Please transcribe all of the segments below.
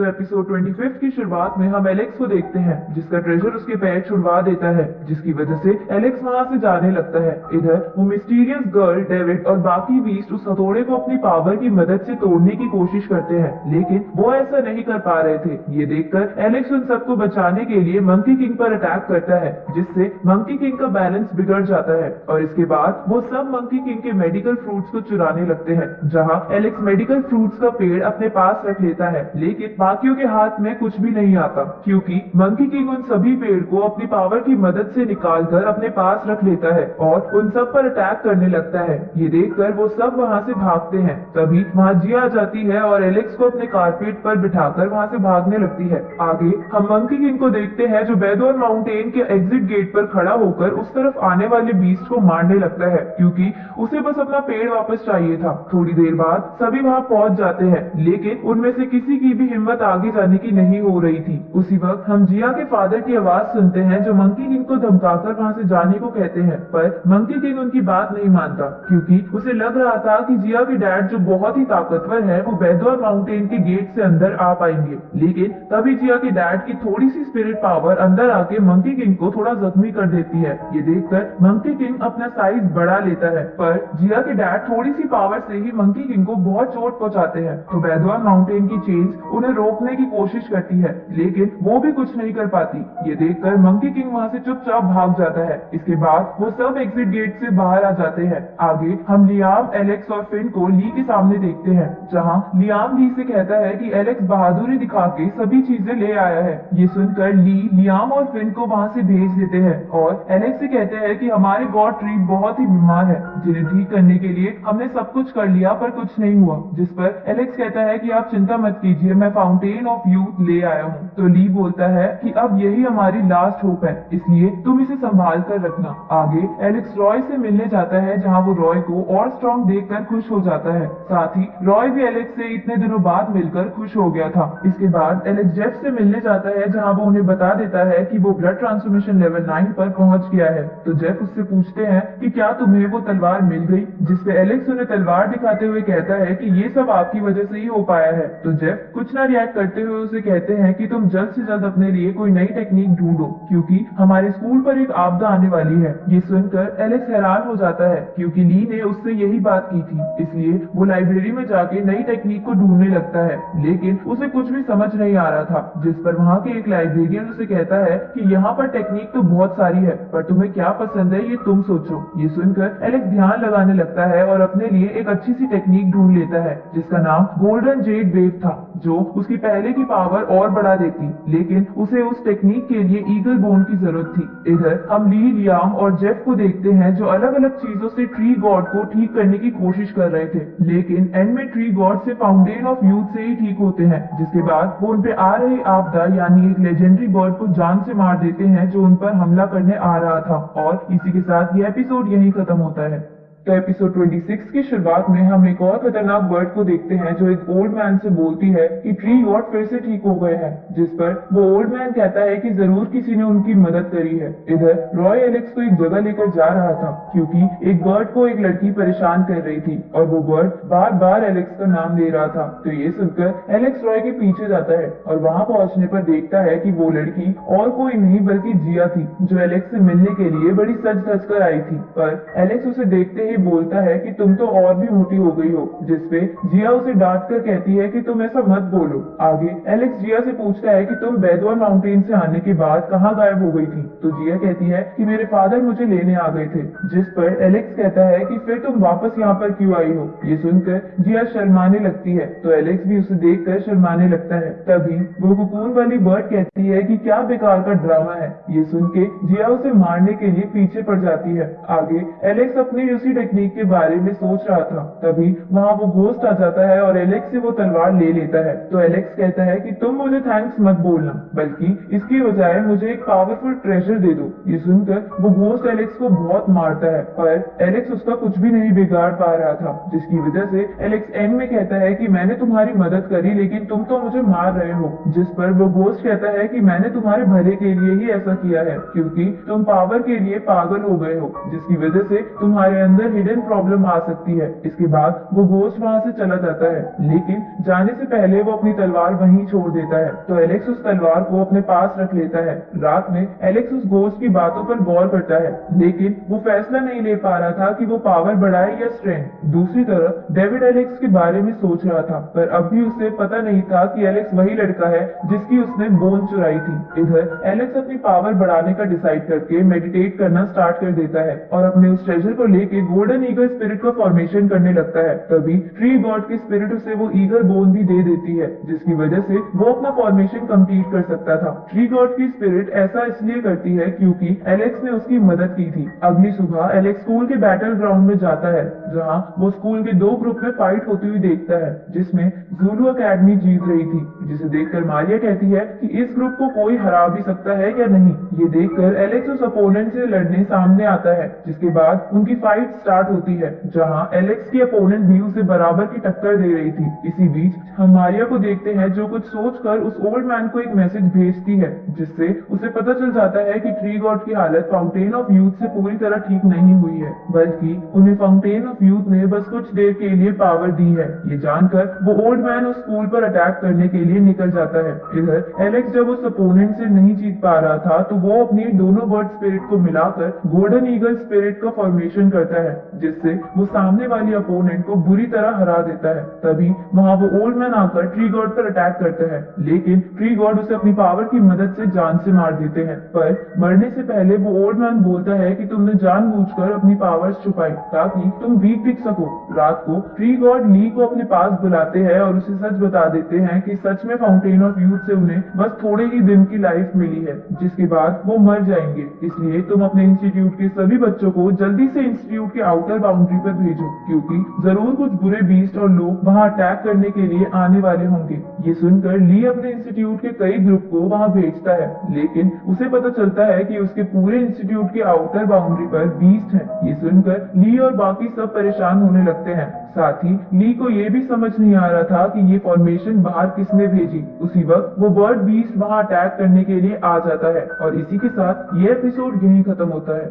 तो एपिसोड 25 की शुरुआत में हम एलेक्स को देखते हैं जिसका ट्रेजर उसके पैर छुड़वा देता है, जिसकी वजह से एलेक्स वहां से जाने लगता है। इधर वो मिस्टीरियस गर्ल, डेविड और बाकी बीस्ट उस हथौड़े को अपनी पावर की मदद से तोड़ने की कोशिश करते हैं, लेकिन वो ऐसा नहीं कर पा रहे थे। ये देखकर एलेक्स उन सबको बचाने के लिए मंकी किंग पर अटैक करता है, जिससे मंकी किंग का बैलेंस बिगड़ जाता है और इसके बाद वो सब मंकी किंग के मेडिकल फ्रूट्स को चुराने लगते हैं। जहाँ एलेक्स मेडिकल फ्रूट्स का पेड़ अपने पास रख लेता है, लेकिन बाकियों के हाथ में कुछ भी नहीं आता, क्योंकि मंकी किंग उन सभी पेड़ को अपनी पावर की मदद से निकालकर अपने पास रख लेता है और उन सब पर अटैक करने लगता है। ये देखकर वो सब वहाँ से भागते हैं। तभी वहाँ जिया आ जाती है और एलेक्स को अपने कारपेट पर बिठाकर वहाँ से भागने लगती है। आगे हम मंकी किंग को देखते हैं जो बेदोर माउंटेन के एग्जिट गेट पर खड़ा होकर उस तरफ आने वाले बीस्ट को मारने लगता है, क्योंकि उसे बस अपना पेड़ वापस चाहिए था। थोड़ी देर बाद सभी वहाँ पहुँच जाते हैं, लेकिन उनमें से किसी की भी हिम्मत आगे जाने की नहीं हो रही थी। उसी वक्त हम जिया के फादर की आवाज सुनते हैं जो मंकी किंग को धमकाकर वहाँ से जाने को कहते हैं, पर मंकी किंग उनकी बात नहीं मानता, क्योंकि उसे लग रहा था कि जिया के डैड जो बहुत ही ताकतवर है वो बेदोर माउंटेन के गेट से अंदर आ पाएंगे। लेकिन तभी जिया के डैड की थोड़ी सी स्पिरिट पावर अंदर आके मंकी किंग को थोड़ा जख्मी कर देती है। ये देखकर मंकी किंग अपना साइज बढ़ा लेता है, पर जिया के डैड थोड़ी सी पावर से ही मंकी किंग को बहुत चोट पहुंचाते हैं। तो बेदोर माउंटेन की चेंज उन्हें रोकने की कोशिश करती है, लेकिन वो भी कुछ नहीं कर पाती। ये देखकर मंकी किंग वहाँ से चुपचाप भाग जाता है। इसके बाद वो सब एग्जिट गेट से बाहर आ जाते हैं। आगे हम लियाम, एलेक्स और फिन को ली के सामने देखते हैं, जहाँ लियाम ली से कहता है कि एलेक्स बहादुरी दिखा के सभी चीजें ले आया है। ये सुनकर ली लियाम और फिन को वहाँ से भेज देते हैं और एलेक्स से कहते हैं कि हमारे गॉड ट्री बहुत ही बीमार है, जिन्हें ठीक करने के लिए हमने सब कुछ कर लिया पर कुछ नहीं हुआ। जिस पर एलेक्स कहता है कि आप चिंता मत कीजिए, मैं फाउंटेन ऑफ यूथ ले आया हूँ। तो ली बोलता है कि अब यही हमारी लास्ट होप है, इसलिए तुम इसे संभाल कर रखना। आगे एलेक्स रॉय से मिलने जाता है, जहाँ वो रॉय को और स्ट्रॉन्ग देखकर खुश हो जाता है। साथ ही रॉय भी एलेक्स से इतने दिनों बाद मिलकर खुश हो गया था। इसके बाद एलेक्स जेफ से मिलने जाता है, जहाँ वो उन्हें बता देता है कि वो ब्लड ट्रांसफॉर्मेशन लेवल 9 पर पहुंच गया है। तो जेफ उससे पूछते हैं कि क्या तुम्हें वो तलवार मिल गई, जिसपे एलेक्स उन्हें तलवार दिखाते हुए कहता है कि ये सब आपकी वजह से ही हो पाया है। तो जेफ कुछ ना रिएक्ट करते हुए उसे कहते हैं कि तुम जल्द से जल्द अपने लिए कोई नई टेक्निक ढूंढो, क्योंकि हमारे स्कूल पर एक आपदा आने वाली है। ये सुनकर एलेक्स हैरान हो जाता है, क्योंकि ली ने उससे यही बात की थी। इसलिए वो लाइब्रेरी में जाके नई टेक्निक को ढूंढने लगता है, लेकिन उसे कुछ भी समझ नहीं आ रहा था। जिस पर वहाँ के एक लाइब्रेरियन उसे कहता है कि यहाँ पर टेक्निक तो बहुत सारी है, पर तुम्हें क्या पसंद है ये तुम सोचो। ये सुनकर एलेक्स ध्यान लगाने लगता है और अपने लिए एक अच्छी सी टेक्निक ढूंढ लेता है, जिसका नाम गोल्डन जेड वेव था, जो उसकी पहले की पावर और बढ़ा देती, लेकिन उसे उस टेक्निक के लिए ईगल बोन की जरूरत थी। इधर हम ली, लियाम और जेफ को देखते हैं जो अलग अलग चीजों से ट्री गॉड को ठीक करने की कोशिश कर रहे थे, लेकिन एंड में ट्री गॉड से फाउंटेन ऑफ यूथ से ही ठीक होते हैं। जिसके बाद वो उन पे आ रही आपदा यानी एक लेजेंडरी बर्ड को जान से मार देते हैं जो उन पर हमला करने आ रहा था, और इसी के साथ ये एपिसोड यहीं खत्म होता है। तो एपिसोड 26 की शुरुआत में हम एक और खतरनाक बर्ड को देखते हैं जो एक ओल्ड मैन से बोलती है कि ट्री गॉड फिर से ठीक हो गए हैं, जिस पर वो ओल्ड मैन कहता है कि जरूर किसी ने उनकी मदद करी है। इधर रॉय एलेक्स को एक जगह लेकर जा रहा था, क्योंकि एक बर्ड को एक लड़की परेशान कर रही थी और वो बर्ड बार बार एलेक्स का नाम ले रहा था। तो ये सुनकर एलेक्स रॉय के पीछे जाता है और वहाँ पहुँचने पर देखता है कि वो लड़की और कोई नहीं बल्कि जिया थी, जो एलेक्स से मिलने के लिए बड़ी सज धज कर आई थी। पर एलेक्स उसे देखते ही बोलता है कि तुम तो और भी मोटी हो गई हो, जिसपे जिया उसे डांट कर कहती है कि तुम ऐसा मत बोलो। आगे एलेक्स जिया से पूछता है कि तुम बेदोर माउंटेन से आने के बाद कहाँ गायब हो गई थी। तो जिया कहती है कि मेरे फादर मुझे लेने आ गए थे, जिस पर एलेक्स कहता है कि फिर तुम वापस यहाँ पर क्यों आई हो। ये सुनकर जिया शर्माने लगती है, तो एलेक्स भी उसे देख कर शर्माने लगता है। तभी वो कुकून वाली बर्ड कहती है कि क्या बेकार का ड्रामा है। ये सुन के जिया उसे मारने के लिए पीछे पड़ जाती है। आगे एलेक्स अपनी उसी टेक्निक के बारे में सोच रहा था, तभी वहाँ वो घोस्ट आ जाता है और एलेक्स से वो तलवार ले लेता है। तो एलेक्स कहता है कि तुम मुझे थैंक्स मत बोलना, बल्कि इसकी बजाय मुझे एक पावरफुल ट्रेजर दे दो। ये सुनकर वो घोस्ट एलेक्स को बहुत मारता है, पर एलेक्स उसका कुछ भी नहीं बिगाड़ पा रहा था, जिसकी वजह से एलेक्स एंड में कहता है कि मैंने तुम्हारी मदद करी, लेकिन तुम तो मुझे मार रहे हो। जिस पर वो घोस्ट कहता है कि मैंने तुम्हारे भले के लिए ही ऐसा किया है, क्योंकि तुम पावर के लिए पागल हो गए हो, जिसकी वजह से तुम्हारे अंदर अंदर हिडन प्रॉब्लम आ सकती है। इसके बाद वो घोस्ट वहाँ से चला जाता है, लेकिन जाने से पहले वो अपनी तलवार वहीं छोड़ देता है। तो एलेक्स उस तलवार को अपने पास रख लेता है। रात में एलेक्स उस घोस्ट की बातों पर गौर करता है, लेकिन वो फैसला नहीं ले पा रहा था कि वो पावर बढ़ाए या स्ट्रेंथ। दूसरी तरफ डेविड एलेक्स के बारे में सोच रहा था, पर अब भी उसे पता नहीं था कि एलेक्स वही लड़का है जिसकी उसने बोन चुराई थी। इधर एलेक्स अपनी पावर बढ़ाने का डिसाइड करके मेडिटेट करना स्टार्ट कर देता है और अपने उस ट्रेजर को लेके गोल्डन ईगल स्पिरिट का फॉर्मेशन करने लगता है। तभी ट्री गॉड की स्पिरिट उसे वो ईगल बोन भी दे देती है, जिसकी वजह से वो अपना फॉर्मेशन कंप्लीट कर सकता था। ट्री गॉड की स्पिरिट ऐसा इसलिए करती है क्योंकि एलेक्स ने उसकी मदद की थी। अगली सुबह एलेक्स स्कूल के बैटल ग्राउंड में जाता है, जहाँ वो स्कूल के दो ग्रुप में फाइट होती हुई देखता है, जिसमें ज़ूलू एकेडमी जीत रही थी। जिसे देखकर मारिया कहती है कि इस ग्रुप को कोई हरा भी सकता है या नहीं। ये देखकर एलेक्स उस अपोनेंट से लड़ने सामने आता है, जिसके बाद उनकी फाइट स्टार्ट होती है, जहाँ एलेक्स की अपोनेंट भी उसे बराबर की टक्कर दे रही थी। इसी बीच हम मारिया को देखते हैं, जो कुछ सोचकर उस ओल्ड मैन को एक मैसेज भेजती है, जिससे उसे पता चल जाता है कि ट्री गॉड की हालत फाउंटेन ऑफ यूथ से पूरी तरह ठीक नहीं हुई है, बल्कि उन्हें फाउंटेन ऑफ यूथ ने बस कुछ देर के लिए पावर दी है। ये जानकर वो ओल्ड मैन उस स्कूल पर अटैक करने के लिए निकल जाता है। इधर एलेक्स जब उस अपोनेंट से नहीं जीत पा रहा था, तो वो अपनी दोनों बर्ड स्पिरिट को मिलाकर गोल्डन ईगल स्पिरिट का फॉर्मेशन करता है, जिससे वो सामने वाली अपोनेंट को बुरी तरह हरा देता है। तभी वहाँ वो ओल्ड मैन आकर ट्री गॉड पर अटैक करता है, लेकिन ट्री गॉड उसे अपनी पावर की मदद से जान से मार देते हैं। पर मरने से पहले वो ओल्ड मैन बोलता है कि तुमने जानबूझकर अपनी पावर्स छुपाई ताकि तुम वीक दिख सको। रात को ट्री गॉड ली को अपने पास बुलाते हैं और उसे सच बता देते हैं कि सच में फाउंटेन ऑफ यूथ से उन्हें बस थोड़े ही दिन की लाइफ मिली है, जिसके बाद वो मर जाएंगे। इसलिए तुम अपने इंस्टीट्यूट के सभी बच्चों को जल्दी से इंस्टीट्यूट के आउटर बाउंड्री पर भेजो, क्योंकि जरूर कुछ बुरे बीस्ट और लोग वहाँ अटैक करने के लिए आने वाले होंगे। ये सुनकर ली अपने इंस्टीट्यूट के कई ग्रुप को वहाँ भेजता है, लेकिन उसे पता चलता है कि उसके पूरे इंस्टीट्यूट के आउटर बाउंड्री पर बीस्ट हैं। ये सुनकर ली और बाकी सब परेशान होने लगते हैं। साथ ही ली को ये भी समझ नहीं आ रहा था कि ये फॉर्मेशन बाहर किसने भेजी। उसी वक्त वो बर्ड बीस्ट वहाँ अटैक करने के लिए आ जाता है और इसी के साथ ये एपिसोड यहीं खत्म होता है।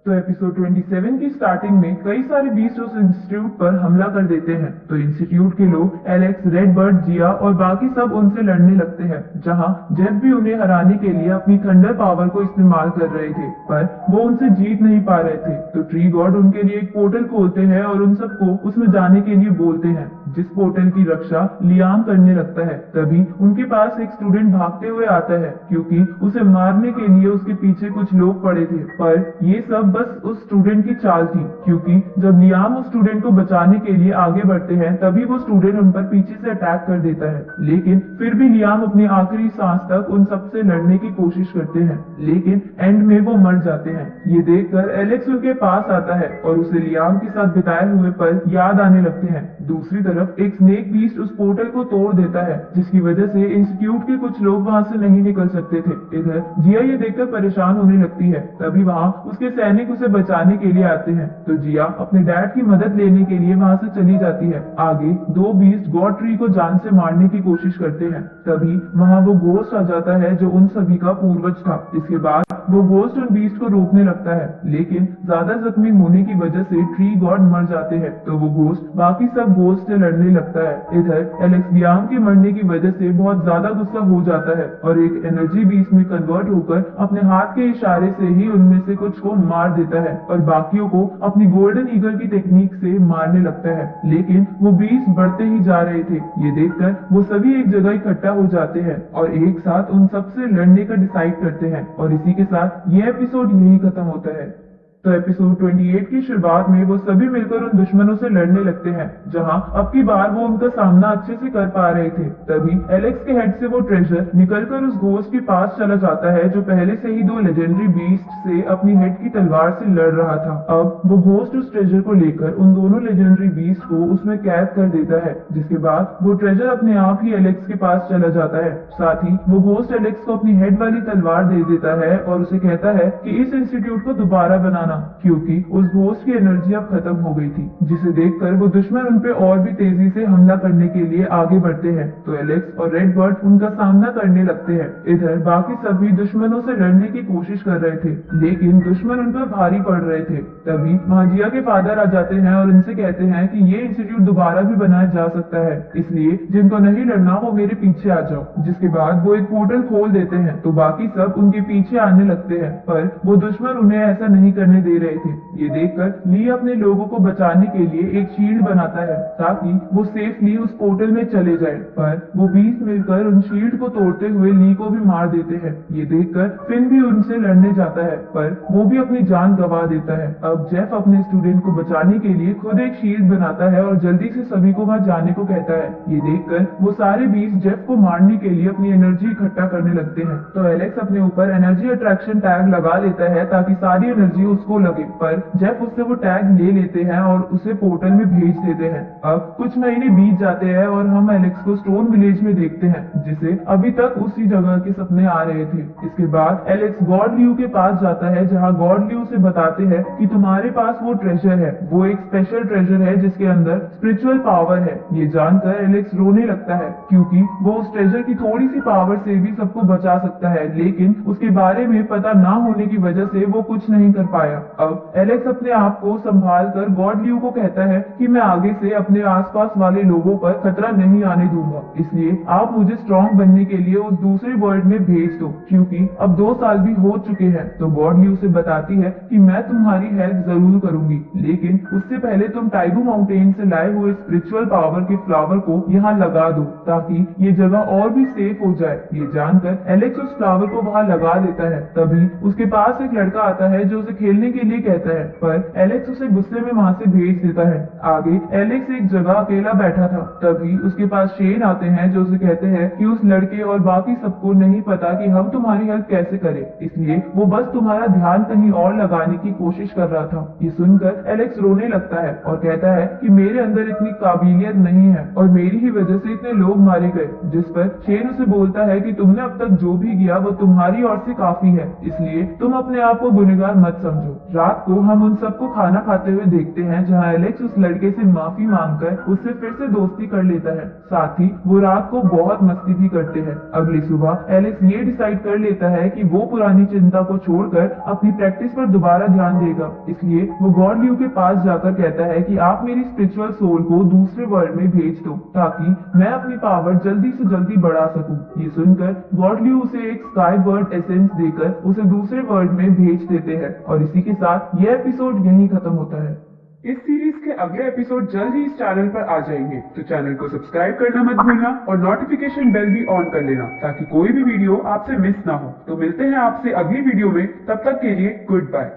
तो एपिसोड 27 की स्टार्टिंग में कई सारे बीस्ट उस इंस्टीट्यूट पर हमला कर देते हैं। तो इंस्टीट्यूट के लोग एलेक्स, रेड बर्ड, जिया और बाकी सब उनसे लड़ने लगते हैं, जहां जेफ भी उन्हें हराने के लिए अपनी थंडर पावर को इस्तेमाल कर रहे थे, पर वो उनसे जीत नहीं पा रहे थे। तो ट्री गॉड उनके लिए एक पोर्टल खोलते हैं और उन सबको उसमें जाने के लिए बोलते हैं, जिस पोर्टल की रक्षा लियाम करने लगता है। तभी उनके पास एक स्टूडेंट भागते हुए आता है, क्योंकि उसे मारने के लिए उसके पीछे कुछ लोग पड़े थे। पर ये सब बस उस स्टूडेंट की चाल थी, क्योंकि जब लियाम उस स्टूडेंट को बचाने के लिए आगे बढ़ते हैं, तभी वो स्टूडेंट उन पर पीछे से अटैक कर देता है। लेकिन फिर भी लियाम अपनी आखिरी सांस तक उन सबसे लड़ने की कोशिश करते हैं, लेकिन एंड में वो मर जाते हैं। ये देखकर एलेक्स उनके पास आता है और उसे लियाम के साथ बिताए हुए पल याद आने लगते हैं। दूसरी तरफ एक स्नेक बीस्ट उस पोर्टल को तोड़ देता है, जिसकी वजह से इंस्टीट्यूट के कुछ लोग वहाँ से नहीं निकल सकते थे। इधर जिया ये देखकर परेशान होने लगती है। तभी वहाँ उसके सैनिक उसे बचाने के लिए आते हैं। तो जिया अपने डैड की मदद लेने के लिए वहाँ से चली जाती है। आगे दो बीस्ट गॉड ट्री को जान से मारने की कोशिश करते हैं। तभी वहाँ वो घोस्ट आ जाता है, जो उन सभी का पूर्वज था। इसके बाद वो घोस्ट उन बीस्ट को रोकने लगता है, लेकिन ज्यादा जख्मी होने की वजह से ट्री गॉड मर जाते हैं। तो वो घोस्ट बाकी सब घोस्ट से लड़ने लगता है। इधर एलेक्स लियाम के मरने की वजह से बहुत ज्यादा गुस्सा हो जाता है और एक एनर्जी बीस्ट में कन्वर्ट होकर अपने हाथ के इशारे से ही उनमें से कुछ को मार देता है और बाकियों को अपनी गोल्डन ईगल की टेक्निक से मारने लगता है। लेकिन वो बीस्ट बढ़ते ही जा रहे थे। ये देखकर वो सभी एक जगह इकट्ठा हो जाते हैं और एक साथ उन सबसे लड़ने का डिसाइड करते हैं। और इसी के साथ ये एपिसोड यही खत्म होता है। तो एपिसोड 28 की शुरुआत में वो सभी मिलकर उन दुश्मनों से लड़ने लगते हैं, जहां अब की बार वो उनका सामना अच्छे से कर पा रहे थे। तभी एलेक्स के हेड से वो ट्रेजर निकलकर उस घोस्ट के पास चला जाता है, जो पहले से ही दो लेजेंडरी बीस्ट से अपनी हेड की तलवार से लड़ रहा था। अब वो घोस्ट उस ट्रेजर को लेकर उन दोनों लेजेंडरी बीस्ट को उसमें कैद कर देता है, जिसके बाद वो ट्रेजर अपने आप ही एलेक्स के पास चला जाता है। साथ ही वो घोस्ट एलेक्स को अपनी हेड वाली तलवार दे देता है और उसे कहता है कि इस इंस्टीट्यूट को दोबारा बनाना जाना, क्योंकि उस घोस्ट की एनर्जी अब खत्म हो गई थी, जिसे देखकर वो दुश्मन उन पे और भी तेजी से हमला करने के लिए आगे बढ़ते हैं। तो एलेक्स और रेडबर्ड उनका सामना करने लगते हैं। इधर बाकी सभी दुश्मनों से लड़ने की कोशिश कर रहे थे, लेकिन दुश्मन उन पर भारी पड़ रहे थे। तभी माजिया के फादर आ जाते हैं और उनसे कहते हैं कि ये इंस्टीट्यूट दोबारा भी बनाया जा सकता है, इसलिए जिनको नहीं लड़ना वो मेरे पीछे आ जाओ। जिसके बाद वो एक पोर्टल खोल देते हैं, तो बाकी सब उनके पीछे आने लगते हैं, पर वो दुश्मन उन्हें ऐसा नहीं करने दे रहे थे। ये देखकर ली अपने लोगों को बचाने के लिए एक शील्ड बनाता है ताकि वो सेफली उस पोर्टल में चले जाए, पर वो 20 मिलकर उन शील्ड को तोड़ते हुए ली को भी मार देते हैं। ये देखकर फिन भी उनसे लड़ने जाता है, पर वो भी अपनी जान गंवा देता है। अब जेफ अपने स्टूडेंट को बचाने के लिए खुद एक शील्ड बनाता है और जल्दी से सभी को वहां जाने को कहता है। ये देखकर वो सारे बीस्ट जेफ को मारने के लिए अपनी एनर्जी इकट्ठा करने लगते हैं। तो एलेक्स अपने ऊपर एनर्जी अट्रैक्शन टैग लगा लेता है ताकि सारी एनर्जी उसको लगे, पर जेफ उससे वो टैग ले लेते हैं और उसे पोर्टल में भेज देते हैं। अब कुछ महीने बीत जाते हैं और हम एलेक्स को स्टोन विलेज में देखते हैं, जिसे अभी तक उसी जगह के सपने आ रहे थे। इसके बाद एलेक्स गॉड ल्यू के पास जाता है, जहाँ गॉड ल्यू से बताते हैं कि तुम्हारे पास वो ट्रेजर है, वो एक स्पेशल ट्रेजर है जिसके अंदर स्पिरिचुअल पावर है। ये जानकर एलेक्स रोने लगता है, क्योंकि वो उस ट्रेजर की थोड़ी सी पावर से भी सबको बचा सकता है, लेकिन उसके बारे में पता ना होने की वजह से वो कुछ नहीं कर पाया। अब एलेक्स अपने आप को संभाल कर गॉड ल्यू को कहता है कि मैं आगे से अपने आसपास वाले लोगों पर खतरा नहीं आने दूंगा, इसलिए आप मुझे स्ट्रॉन्ग बनने के लिए उस दूसरे वर्ल्ड में भेज दो, क्योंकि अब 2 साल भी हो चुके हैं। तो गॉड ल्यू से बताती है कि मैं तुम्हारी हेल्प जरूर करूंगी, लेकिन उससे पहले तुम टाइगू माउंटेन से लाए हुए स्पिरिचुअल पावर के फ्लावर को यहाँ लगा दो, ताकि ये जगह और भी सेफ हो जाए। ये जानकर एलेक्स उस फ्लावर को वहाँ लगा देता है। तभी उसके पास एक लड़का आता है जो उसे खेलने के लिए कहता है, पर एलेक्स उसे गुस्से में वहाँ से भेज देता है। आगे एलेक्स एक जगह अकेला बैठा था, तभी उसके पास शेन आते हैं जो उसे कहते हैं कि उस लड़के और बाकी सबको नहीं पता कि हम तुम्हारी हेल्प कैसे करें, इसलिए वो बस तुम्हारा ध्यान कहीं और लगाने की कोशिश कर रहा था। ये सुनकर एलेक्स रोने लगता है और कहता है कि मेरे अंदर इतनी काबिलियत नहीं है और मेरी ही वजह से इतने लोग मारे गए। जिस पर शेन उसे बोलता है कि तुमने अब तक जो भी किया वो तुम्हारी ओर से काफी है, इसलिए तुम अपने आप को गुनहगार मत समझो। रात को हम उन सबको खाना खाते हुए देखते हैं, जहाँ एलेक्स उस लड़के से माफी मांगकर उससे फिर से दोस्ती कर लेता है। साथ ही वो रात को बहुत मस्ती भी करते हैं। अगली सुबह एलेक्स ये डिसाइड कर लेता है कि वो पुरानी चिंता को छोड़कर अपनी प्रैक्टिस पर दोबारा ध्यान देगा, इसलिए वो गॉड ल्यू के पास जाकर कहता है कि आप मेरी स्पिरिचुअल सोल को दूसरे वर्ल्ड में भेज दो, ताकि मैं अपनी पावर जल्दी से जल्दी बढ़ा सकूं। ये सुनकर गॉड ल्यू उसे एक स्काई बर्ड एसेंस देकर उसे दूसरे वर्ल्ड में भेज देते हैं। और इसी के साथ यह एपिसोड यहीं खत्म होता है। इस सीरीज के अगले एपिसोड जल्द ही इस चैनल पर आ जाएंगे, तो चैनल को सब्सक्राइब करना मत भूलना और नोटिफिकेशन बेल भी ऑन कर लेना, ताकि कोई भी वीडियो आपसे मिस ना हो। तो मिलते हैं आपसे अगली वीडियो में, तब तक के लिए गुड बाय।